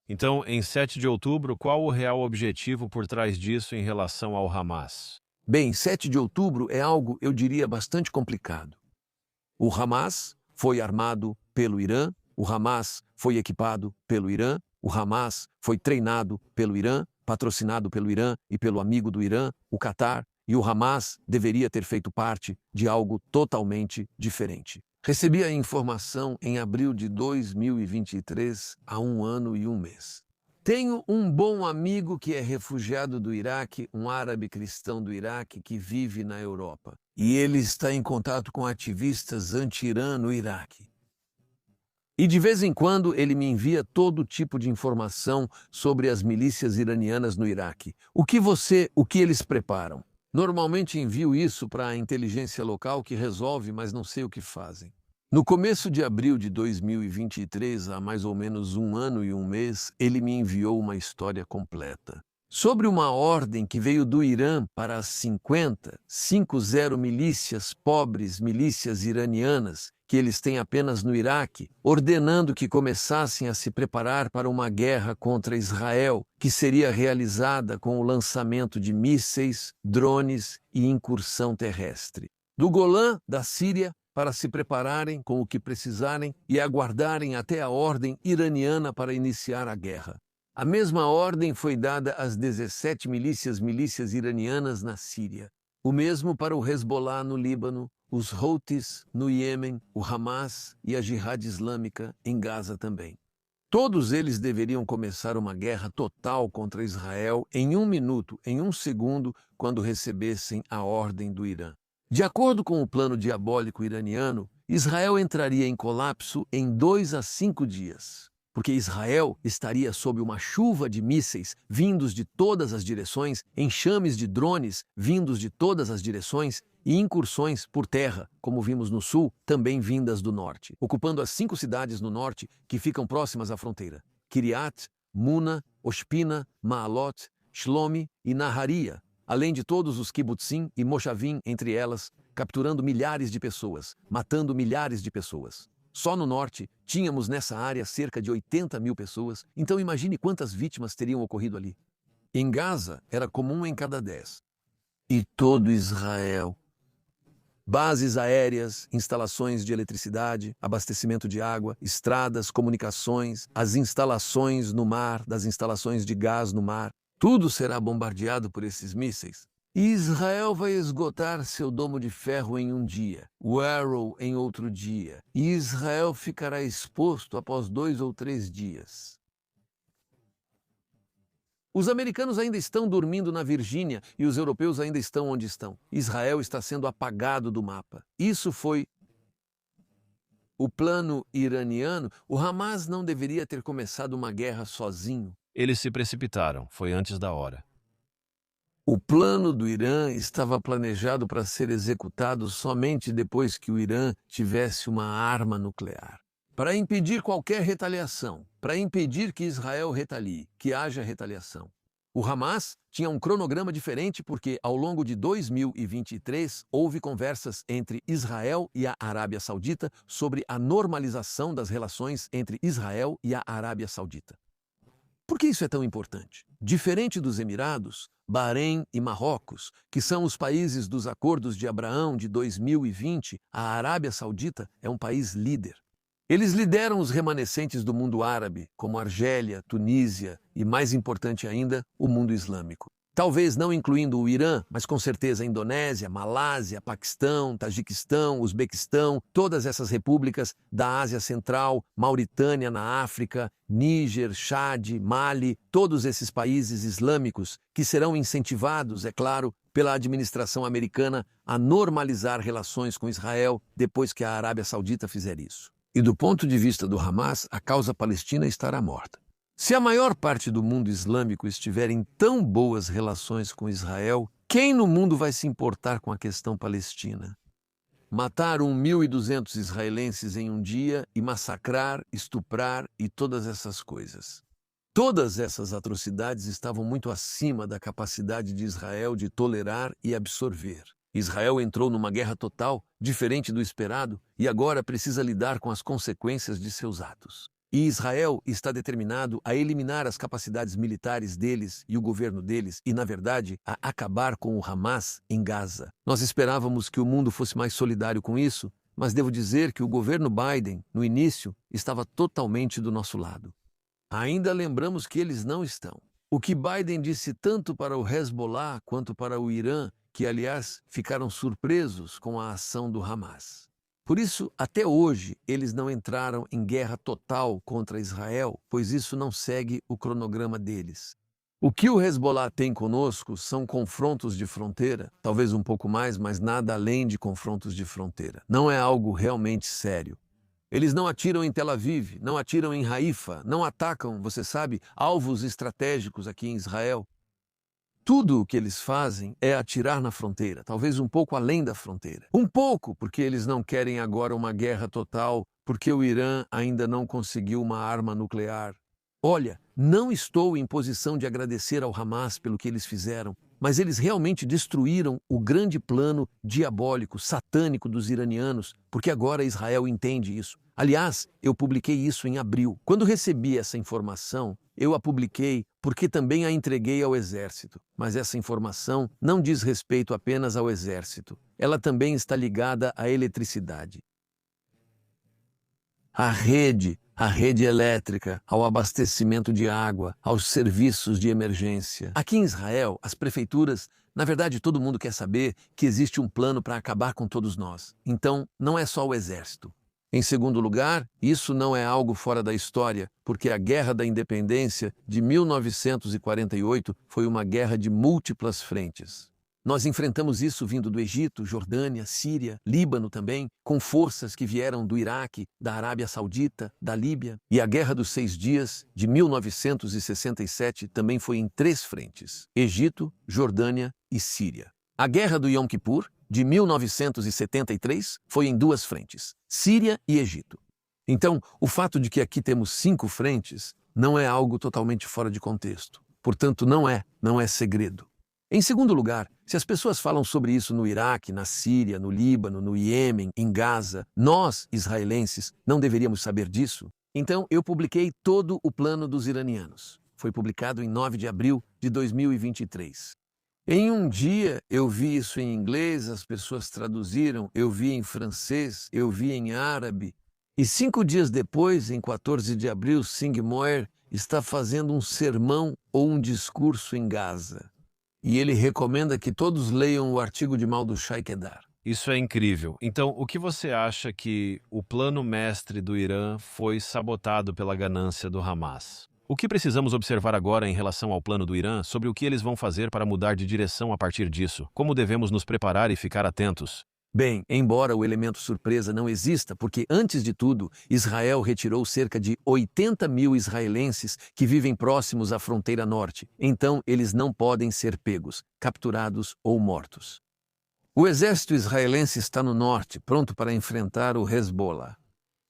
Então, em 7 de outubro, qual o real objetivo por trás disso em relação ao Hamas? Bem, 7 de outubro é algo, eu diria, bastante complicado. O Hamas foi armado pelo Irã, o Hamas foi equipado pelo Irã, o Hamas foi treinado pelo Irã, patrocinado pelo Irã e pelo amigo do Irã, o Catar, e o Hamas deveria ter feito parte de algo totalmente diferente. Recebi a informação em abril de 2023, há 1 ano e 1 mês. Tenho um bom amigo que é refugiado do Iraque, um árabe cristão do Iraque que vive na Europa. E ele está em contato com ativistas anti-Irã no Iraque. E de vez em quando ele me envia todo tipo de informação sobre as milícias iranianas no Iraque. O que eles preparam? Normalmente envio isso para a inteligência local que resolve, mas não sei o que fazem. No começo de abril de 2023, há mais ou menos 1 ano e 1 mês, ele me enviou uma história completa. Sobre uma ordem que veio do Irã para as 50 milícias pobres, milícias iranianas, que eles têm apenas no Iraque, ordenando que começassem a se preparar para uma guerra contra Israel, que seria realizada com o lançamento de mísseis, drones e incursão terrestre. Do Golã, da Síria, para se prepararem com o que precisarem e aguardarem até a ordem iraniana para iniciar a guerra. A mesma ordem foi dada às 17 milícias iranianas na Síria. O mesmo para o Hezbollah no Líbano, os Houthis no Iêmen, o Hamas e a Jihad Islâmica em Gaza também. Todos eles deveriam começar uma guerra total contra Israel em 1 minuto, em 1 segundo, quando recebessem a ordem do Irã. De acordo com o plano diabólico iraniano, Israel entraria em colapso em 2 a 5 dias, porque Israel estaria sob uma chuva de mísseis vindos de todas as direções, enxames de drones vindos de todas as direções e incursões por terra, como vimos no sul, também vindas do norte, ocupando as 5 cidades no norte que ficam próximas à fronteira: Kiryat, Muna, Oshpina, Maalot, Shlomi e Naharia, além de todos os kibbutzim e moshavim entre elas, capturando milhares de pessoas, matando milhares de pessoas. Só no norte, tínhamos nessa área cerca de 80 mil pessoas, então imagine quantas vítimas teriam ocorrido ali. Em Gaza, era comum em cada 10. E todo Israel. Bases aéreas, instalações de eletricidade, abastecimento de água, estradas, comunicações, as instalações no mar, das instalações de gás no mar, tudo será bombardeado por esses mísseis. E Israel vai esgotar seu domo de ferro em um dia, o Arrow em outro dia, e Israel ficará exposto após 2 ou 3 dias. Os americanos ainda estão dormindo na Virgínia e os europeus ainda estão onde estão. Israel está sendo apagado do mapa. Isso foi o plano iraniano. O Hamas não deveria ter começado uma guerra sozinho. Eles se precipitaram, foi antes da hora. O plano do Irã estava planejado para ser executado somente depois que o Irã tivesse uma arma nuclear. Para impedir qualquer retaliação, para impedir que Israel retalie, que haja retaliação. O Hamas tinha um cronograma diferente porque, ao longo de 2023, houve conversas entre Israel e a Arábia Saudita sobre a normalização das relações entre Israel e a Arábia Saudita. Por que isso é tão importante? Diferente dos Emirados, Bahrein e Marrocos, que são os países dos acordos de Abraão de 2020, a Arábia Saudita é um país líder. Eles lideram os remanescentes do mundo árabe, como Argélia, Tunísia e, mais importante ainda, o mundo islâmico. Talvez não incluindo o Irã, mas com certeza a Indonésia, Malásia, Paquistão, Tajiquistão, Uzbequistão, todas essas repúblicas da Ásia Central, Mauritânia na África, Níger, Chad, Mali, todos esses países islâmicos que serão incentivados, é claro, pela administração americana a normalizar relações com Israel depois que a Arábia Saudita fizer isso. E do ponto de vista do Hamas, a causa palestina estará morta. Se a maior parte do mundo islâmico estiver em tão boas relações com Israel, quem no mundo vai se importar com a questão palestina? Matar 1.200 israelenses em um dia e massacrar, estuprar e todas essas coisas. Todas essas atrocidades estavam muito acima da capacidade de Israel de tolerar e absorver. Israel entrou numa guerra total, diferente do esperado, e agora precisa lidar com as consequências de seus atos. E Israel está determinado a eliminar as capacidades militares deles e o governo deles e, na verdade, a acabar com o Hamas em Gaza. Nós esperávamos que o mundo fosse mais solidário com isso, mas devo dizer que o governo Biden, no início, estava totalmente do nosso lado. Ainda lembramos que eles não estão. O que Biden disse tanto para o Hezbollah quanto para o Irã, que, aliás, ficaram surpresos com a ação do Hamas. Por isso, até hoje, eles não entraram em guerra total contra Israel, pois isso não segue o cronograma deles. O que o Hezbollah tem conosco são confrontos de fronteira, talvez um pouco mais, mas nada além de confrontos de fronteira. Não é algo realmente sério. Eles não atiram em Tel Aviv, não atiram em Haifa, não atacam, você sabe, alvos estratégicos aqui em Israel. Tudo o que eles fazem é atirar na fronteira, talvez um pouco além da fronteira. Um pouco, porque eles não querem agora uma guerra total, porque o Irã ainda não conseguiu uma arma nuclear. Olha, não estou em posição de agradecer ao Hamas pelo que eles fizeram, mas eles realmente destruíram o grande plano diabólico, satânico dos iranianos, porque agora Israel entende isso. Aliás, eu publiquei isso em abril. Quando recebi essa informação, eu a publiquei porque também a entreguei ao exército. Mas essa informação não diz respeito apenas ao exército. Ela também está ligada à eletricidade. À rede elétrica, ao abastecimento de água, aos serviços de emergência. Aqui em Israel, as prefeituras, na verdade, todo mundo quer saber que existe um plano para acabar com todos nós. Então, não é só o exército. Em segundo lugar, isso não é algo fora da história, porque a Guerra da Independência de 1948 foi uma guerra de múltiplas frentes. Nós enfrentamos isso vindo do Egito, Jordânia, Síria, Líbano também, com forças que vieram do Iraque, da Arábia Saudita, da Líbia. E a Guerra dos 6 Dias, de 1967, também foi em 3 frentes: Egito, Jordânia e Síria. A Guerra do Yom Kippur, de 1973, foi em 2 frentes: Síria e Egito. Então, o fato de que aqui temos 5 frentes não é algo totalmente fora de contexto. Portanto, não é segredo. Em segundo lugar, se as pessoas falam sobre isso no Iraque, na Síria, no Líbano, no Iêmen, em Gaza, nós, israelenses, não deveríamos saber disso? Então, eu publiquei todo o plano dos iranianos. Foi publicado em 9 de abril de 2023. Em um dia, eu vi isso em inglês, as pessoas traduziram, eu vi em francês, eu vi em árabe. E 5 dias depois, em 14 de abril, Singh Moer está fazendo um sermão ou um discurso em Gaza. E ele recomenda que todos leiam o artigo de Mardukshai Kedar. Isso é incrível. Então, o que você acha que o plano mestre do Irã foi sabotado pela ganância do Hamas? O que precisamos observar agora em relação ao plano do Irã sobre o que eles vão fazer para mudar de direção a partir disso? Como devemos nos preparar e ficar atentos? Bem, embora o elemento surpresa não exista, porque, antes de tudo, Israel retirou cerca de 80 mil israelenses que vivem próximos à fronteira norte, então eles não podem ser pegos, capturados ou mortos. O exército israelense está no norte, pronto para enfrentar o Hezbollah.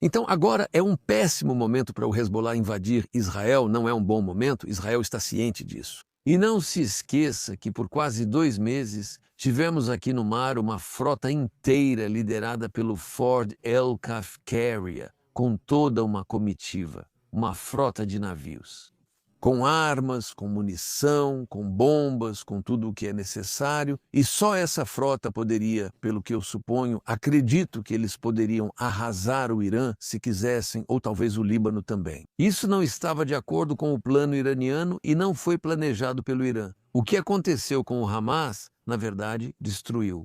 Então, agora é um péssimo momento para o Hezbollah invadir Israel, não é um bom momento, Israel está ciente disso. E não se esqueça que por quase 2 meses tivemos aqui no mar uma frota inteira liderada pelo Ford Aircraft Carrier, com toda uma comitiva, uma frota de navios. Com armas, com munição, com bombas, com tudo o que é necessário, e só essa frota poderia, pelo que eu suponho, acredito que eles poderiam arrasar o Irã se quisessem, ou talvez o Líbano também. Isso não estava de acordo com o plano iraniano e não foi planejado pelo Irã. O que aconteceu com o Hamas, na verdade, destruiu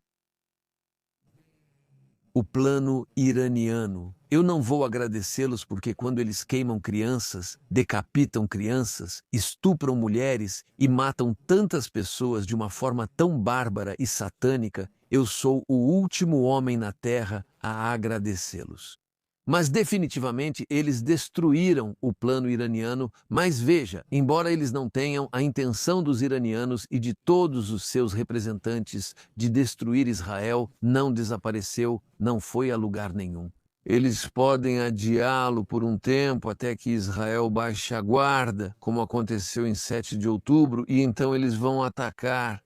o plano iraniano. Eu não vou agradecê-los porque quando eles queimam crianças, decapitam crianças, estupram mulheres e matam tantas pessoas de uma forma tão bárbara e satânica, eu sou o último homem na terra a agradecê-los. Mas definitivamente eles destruíram o plano iraniano, mas veja, embora eles não tenham a intenção dos iranianos e de todos os seus representantes de destruir Israel, não desapareceu, não foi a lugar nenhum. Eles podem adiá-lo por um tempo até que Israel baixe a guarda, como aconteceu em 7 de outubro, e então eles vão atacar.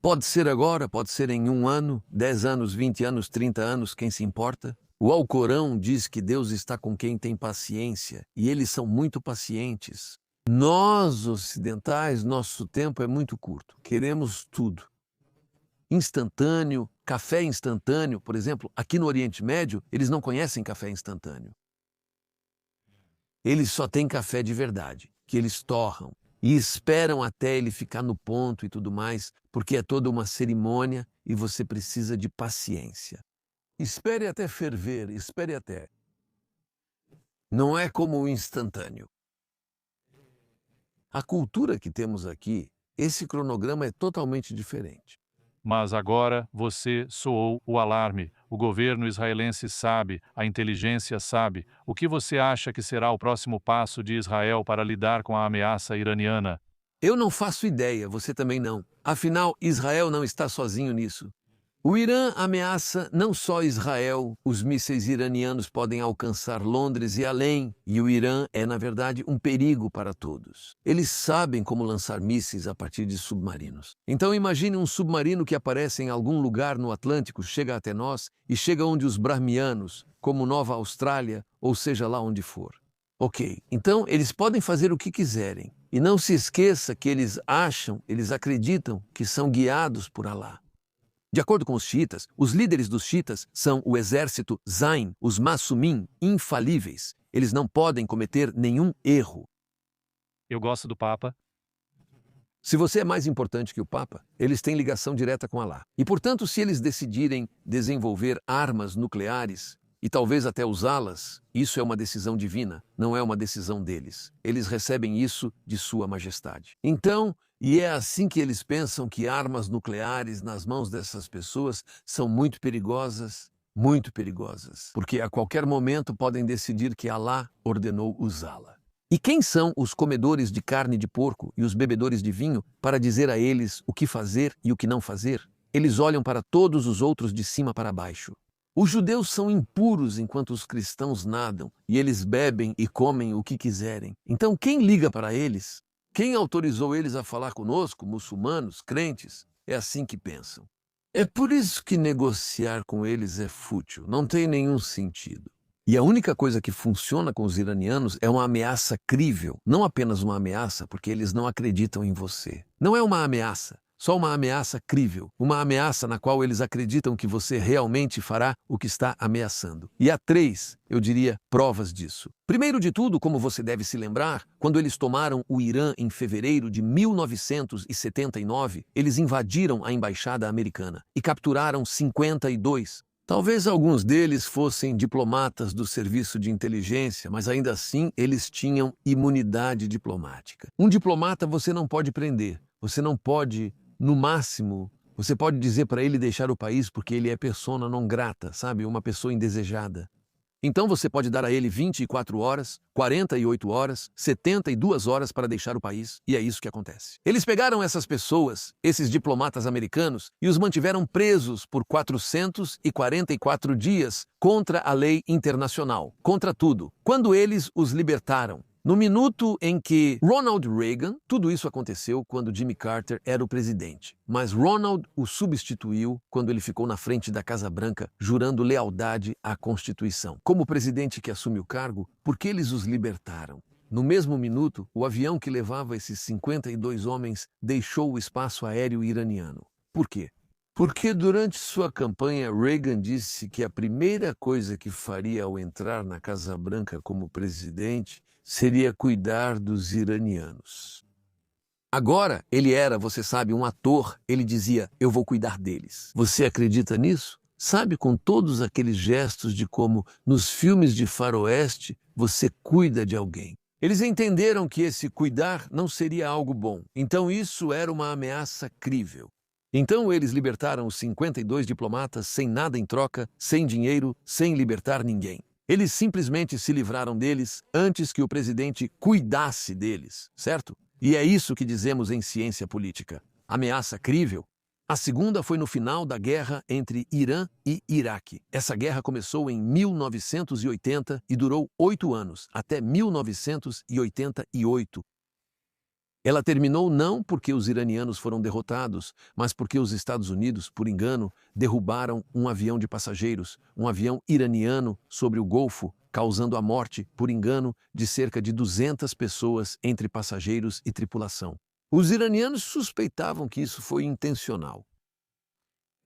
Pode ser agora, pode ser em 1 ano, 10 anos, 20 anos, 30 anos, quem se importa? O Alcorão diz que Deus está com quem tem paciência, e eles são muito pacientes. Nós, ocidentais, nosso tempo é muito curto. Queremos tudo. Instantâneo, café instantâneo, por exemplo, aqui no Oriente Médio, eles não conhecem café instantâneo. Eles só têm café de verdade, que eles torram e esperam até ele ficar no ponto e tudo mais, porque é toda uma cerimônia e você precisa de paciência. Espere até ferver, espere até. Não é como o instantâneo. A cultura que temos aqui, esse cronograma é totalmente diferente. Mas agora você soou o alarme. O governo israelense sabe, a inteligência sabe. O que você acha que será o próximo passo de Israel para lidar com a ameaça iraniana? Eu não faço ideia, você também não. Afinal, Israel não está sozinho nisso. O Irã ameaça não só Israel, os mísseis iranianos podem alcançar Londres e além, e o Irã é, na verdade, um perigo para todos. Eles sabem como lançar mísseis a partir de submarinos. Então imagine um submarino que aparece em algum lugar no Atlântico, chega até nós e chega onde os brahmianos, como Nova Austrália, ou seja lá onde for. Ok, então eles podem fazer o que quiserem. E não se esqueça que eles acreditam que são guiados por Alá. De acordo com os xiitas, os líderes dos xiitas são o exército Zain, os Masumim, infalíveis. Eles não podem cometer nenhum erro. Eu gosto do Papa. Se você é mais importante que o Papa, eles têm ligação direta com Alá. E, portanto, se eles decidirem desenvolver armas nucleares e talvez até usá-las, isso é uma decisão divina, não é uma decisão deles. Eles recebem isso de Sua Majestade. Então, e é assim que eles pensam que armas nucleares nas mãos dessas pessoas são muito perigosas, porque a qualquer momento podem decidir que Alá ordenou usá-la. E quem são os comedores de carne de porco e os bebedores de vinho para dizer a eles o que fazer e o que não fazer? Eles olham para todos os outros de cima para baixo. Os judeus são impuros enquanto os cristãos nadam, e eles bebem e comem o que quiserem. Então quem liga para eles? Quem autorizou eles a falar conosco, muçulmanos, crentes? É assim que pensam. É por isso que negociar com eles é fútil, não tem nenhum sentido. E a única coisa que funciona com os iranianos é uma ameaça crível, não apenas uma ameaça porque eles não acreditam em você. Não é uma ameaça. Só uma ameaça crível, uma ameaça na qual eles acreditam que você realmente fará o que está ameaçando. E há 3, eu diria, provas disso. Primeiro de tudo, como você deve se lembrar, quando eles tomaram o Irã em fevereiro de 1979, eles invadiram a embaixada americana e capturaram 52. Talvez alguns deles fossem diplomatas do serviço de inteligência, mas ainda assim eles tinham imunidade diplomática. Um diplomata você não pode prender, você não pode... No máximo, você pode dizer para ele deixar o país porque ele é persona non grata, sabe? Uma pessoa indesejada. Então você pode dar a ele 24 horas, 48 horas, 72 horas para deixar o país, e é isso que acontece. Eles pegaram essas pessoas, esses diplomatas americanos, e os mantiveram presos por 444 dias contra a lei internacional, contra tudo. Quando eles os libertaram, no minuto em que Ronald Reagan, tudo isso aconteceu quando Jimmy Carter era o presidente, mas Ronald o substituiu quando ele ficou na frente da Casa Branca, jurando lealdade à Constituição. Como presidente que assume o cargo, por que eles os libertaram? No mesmo minuto, o avião que levava esses 52 homens deixou o espaço aéreo iraniano. Por quê? Porque durante sua campanha, Reagan disse que a primeira coisa que faria ao entrar na Casa Branca como presidente seria cuidar dos iranianos. Agora, ele era, você sabe, um ator. Ele dizia, eu vou cuidar deles. Você acredita nisso? Sabe, com todos aqueles gestos de como, nos filmes de faroeste, você cuida de alguém. Eles entenderam que esse cuidar não seria algo bom. Então isso era uma ameaça crível. Então eles libertaram os 52 diplomatas sem nada em troca, sem dinheiro, sem libertar ninguém. Eles simplesmente se livraram deles antes que o presidente cuidasse deles, certo? E é isso que dizemos em ciência política. Ameaça crível. A segunda foi no final da guerra entre Irã e Iraque. Essa guerra começou em 1980 e durou 8 anos, até 1988. Ela terminou não porque os iranianos foram derrotados, mas porque os Estados Unidos, por engano, derrubaram um avião de passageiros, um avião iraniano sobre o Golfo, causando a morte, por engano, de cerca de 200 pessoas entre passageiros e tripulação. Os iranianos suspeitavam que isso foi intencional.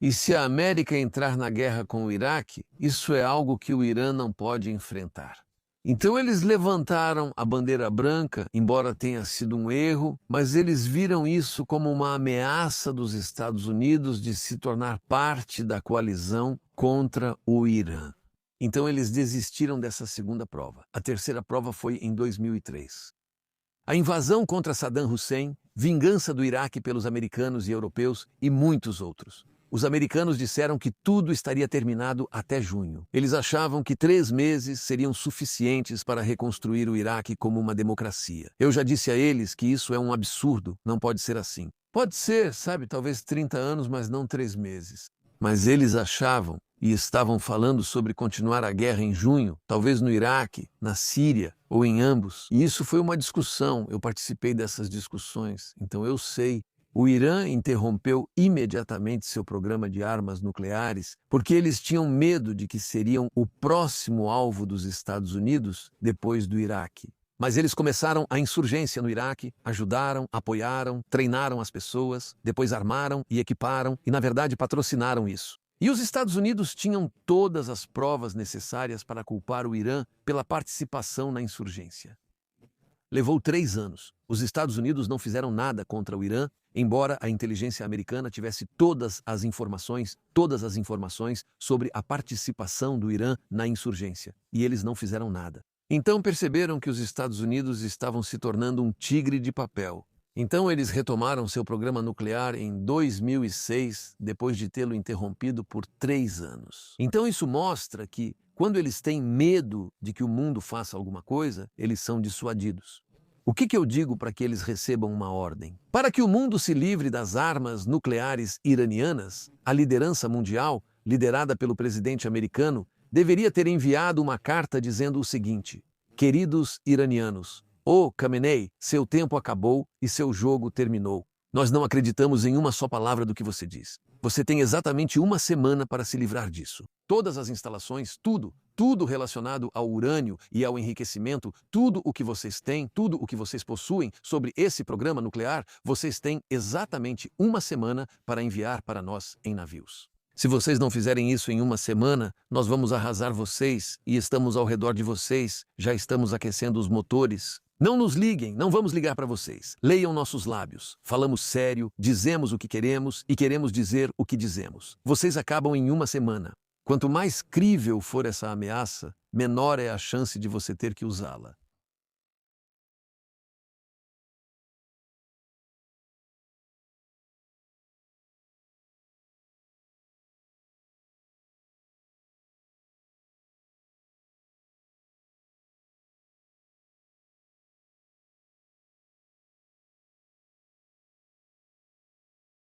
E se a América entrar na guerra com o Iraque, isso é algo que o Irã não pode enfrentar. Então eles levantaram a bandeira branca, embora tenha sido um erro, mas eles viram isso como uma ameaça dos Estados Unidos de se tornar parte da coalizão contra o Irã. Então eles desistiram dessa segunda prova. A terceira prova foi em 2003. A invasão contra Saddam Hussein, vingança do Iraque pelos americanos e europeus e muitos outros. Os americanos disseram que tudo estaria terminado até junho. Eles achavam que 3 meses seriam suficientes para reconstruir o Iraque como uma democracia. Eu já disse a eles que isso é um absurdo, não pode ser assim. Pode ser, sabe, talvez 30 anos, mas não 3 meses. Mas eles achavam e estavam falando sobre continuar a guerra em junho, talvez no Iraque, na Síria ou em ambos. E isso foi uma discussão, eu participei dessas discussões, então eu sei. O Irã interrompeu imediatamente seu programa de armas nucleares porque eles tinham medo de que seriam o próximo alvo dos Estados Unidos depois do Iraque. Mas eles começaram a insurgência no Iraque, ajudaram, apoiaram, treinaram as pessoas, depois armaram e equiparam e, na verdade, patrocinaram isso. E os Estados Unidos tinham todas as provas necessárias para culpar o Irã pela participação na insurgência. Levou 3 anos. Os Estados Unidos não fizeram nada contra o Irã, embora a inteligência americana tivesse todas as informações sobre a participação do Irã na insurgência. E eles não fizeram nada. Então perceberam que os Estados Unidos estavam se tornando um tigre de papel. Então eles retomaram seu programa nuclear em 2006, depois de tê-lo interrompido por 3 anos. Então isso mostra que, quando eles têm medo de que o mundo faça alguma coisa, eles são dissuadidos. O que eu digo para que eles recebam uma ordem? Para que o mundo se livre das armas nucleares iranianas, a liderança mundial, liderada pelo presidente americano, deveria ter enviado uma carta dizendo o seguinte: queridos iranianos, Khamenei, seu tempo acabou e seu jogo terminou. Nós não acreditamos em uma só palavra do que você diz. Você tem exatamente 1 semana para se livrar disso. Todas as instalações, tudo relacionado ao urânio e ao enriquecimento, tudo o que vocês têm, tudo o que vocês possuem sobre esse programa nuclear, vocês têm exatamente 1 semana para enviar para nós em navios. Se vocês não fizerem isso em 1 semana, nós vamos arrasar vocês e estamos ao redor de vocês, já estamos aquecendo os motores. Não nos liguem, não vamos ligar para vocês. Leiam nossos lábios. Falamos sério, dizemos o que queremos e queremos dizer o que dizemos. Vocês acabam em 1 semana. Quanto mais crível for essa ameaça, menor é a chance de você ter que usá-la.